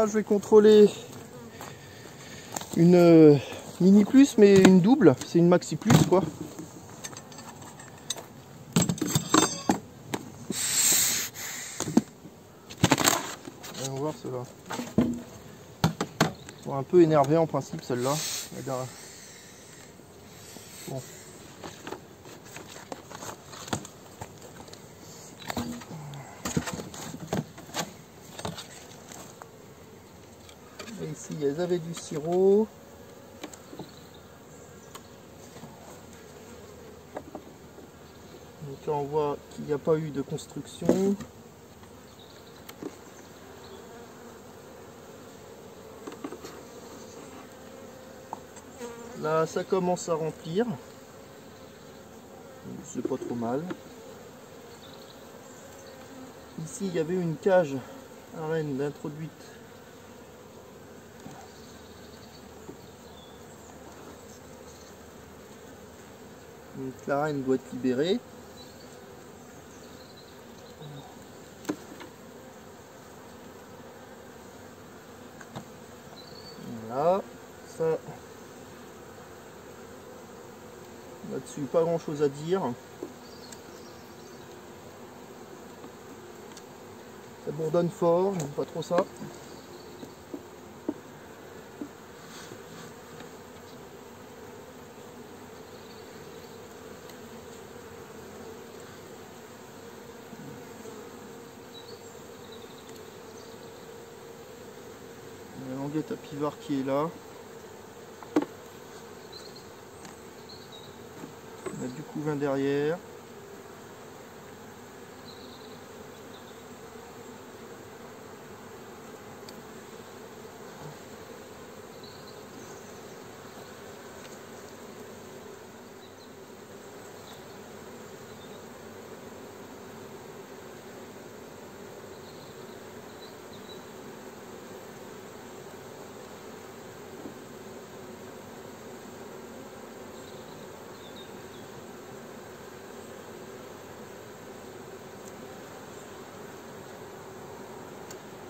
Là, je vais contrôler une mini plus, mais une double. C'est une maxi plus, quoi. On va voir ceux-là. Ils sont un peu énervés en principe, celle-là. Bon. Et ici, elles avaient du sirop. Donc là, on voit qu'il n'y a pas eu de construction. Là, ça commence à remplir. C'est pas trop mal. Ici, il y avait une cage à rennes introduite. Donc la reine doit être libérée. Voilà, ça. Là-dessus, pas grand chose à dire. Ça bourdonne fort, j'aime pas trop ça. Il y a la languette à pivard qui est là. On a du couvain derrière.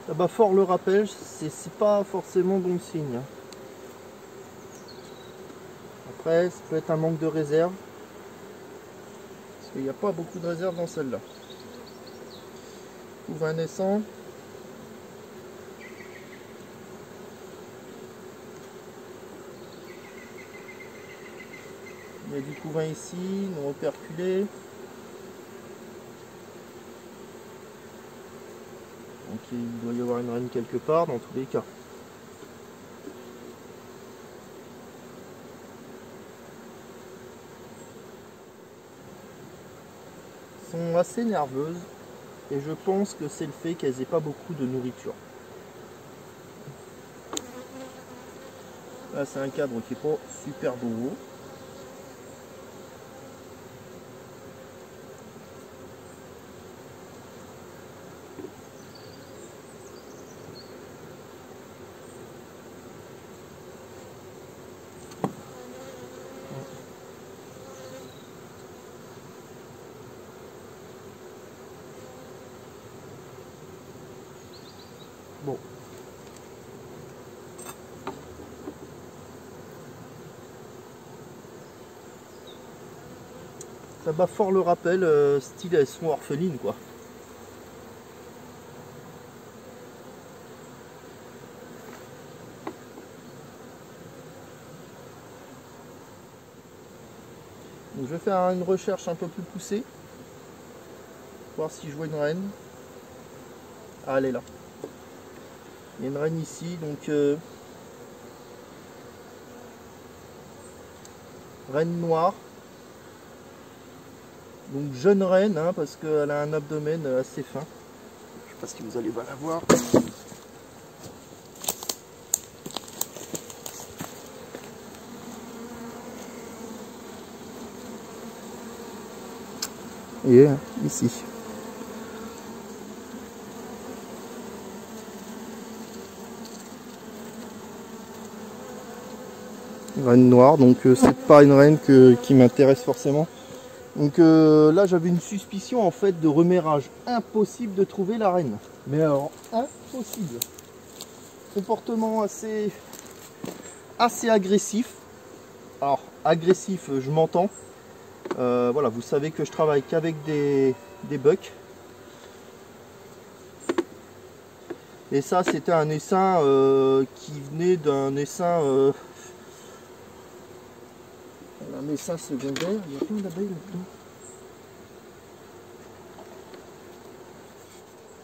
Ça bat fort le rappel, c'est pas forcément bon signe. Après, ça peut être un manque de réserve. Parce qu'il n'y a pas beaucoup de réserve dans celle-là. Couvain naissant. Il y a du couvain ici, non operculé. Donc il doit y avoir une reine quelque part dans tous les cas. Elles sont assez nerveuses et je pense que c'est le fait qu'elles n'aient pas beaucoup de nourriture. Là c'est un cadre qui n'est pas super beau. Bon. Ça bat fort le rappel, style elles sont orphelines quoi. Donc je vais faire une recherche un peu plus poussée. Voir si je vois une reine. Ah, elle est là. Il y a une reine ici, donc reine noire. Donc jeune reine, hein, parce qu'elle a un abdomen assez fin. Je sais pas si vous allez la voir. Et ici. Une reine noire, donc c'est pas une reine qui m'intéresse forcément. Donc là j'avais une suspicion en fait de remération. Impossible de trouver la reine. Mais alors impossible. comportement assez agressif. Alors agressif, je m'entends. Voilà, vous savez que je travaille qu'avec des bucks. Et ça, c'était un essaim qui venait d'un essaim secondaire. Il y a plein d'abeilles là-dedans.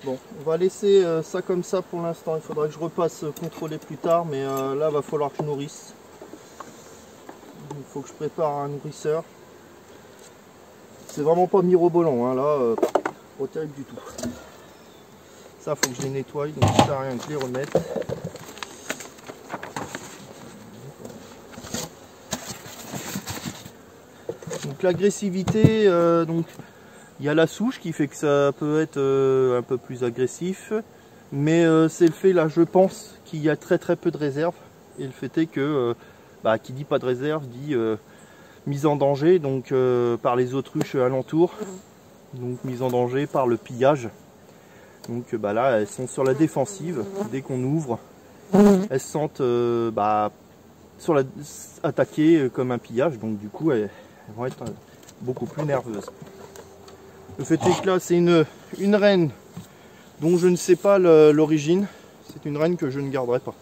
Bon, on va laisser ça comme ça pour l'instant. Il faudra que je repasse contrôler plus tard, mais là, il va falloir que je nourrisse. Il faut que je prépare un nourrisseur. C'est vraiment pas mirobolant, hein, là, pas terrible du tout. Ça, faut que je les nettoie, donc ça sert à rien que je les remette. Donc l'agressivité, donc il y a la souche qui fait que ça peut être un peu plus agressif, mais c'est le fait là, je pense, qu'il y a très peu de réserve. Et le fait est que, qui dit pas de réserve dit mise en danger, donc par les autruches alentours, donc mise en danger par le pillage. Donc là, elles sont sur la défensive. Dès qu'on ouvre, elles se sentent attaquées comme un pillage. Donc du coup, elles vont être beaucoup plus nerveuses. Le fait est que là, c'est une reine dont je ne sais pas l'origine. C'est une reine que je ne garderai pas.